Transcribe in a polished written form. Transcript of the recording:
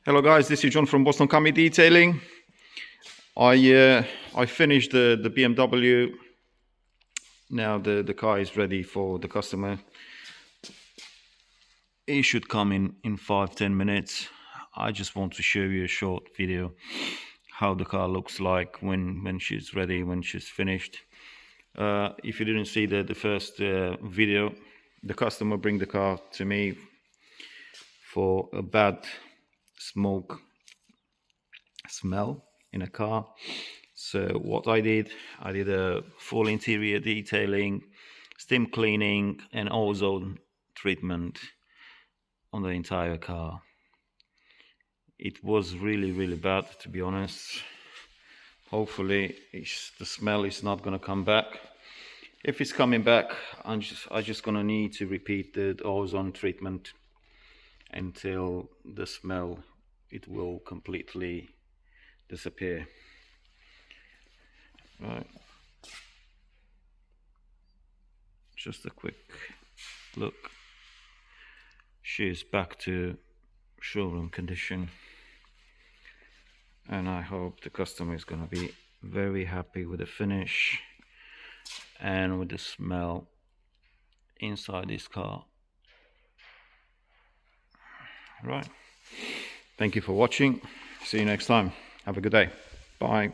Hello guys, this is John from Boston Car Detailing. I finished the BMW. Now the car is ready for the customer. It should come in 5-10 minutes. I just want to show you a short video how the car looks like when she's ready, when she's finished. If you didn't see the first video, the customer bring the car to me for a bad smoke smell in a car. So what I did a full interior detailing, steam cleaning and ozone treatment on the entire car. It was really bad, to be honest. Hopefully the smell is not gonna come back. If it's coming back, I'm just gonna need to repeat the ozone treatment until the smell will completely disappear. Right, just a quick look. She is back to showroom condition, and I hope the customer is going to be very happy with the finish and with the smell inside this car. Right, thank you for watching. See you next time. Have a good day. Bye.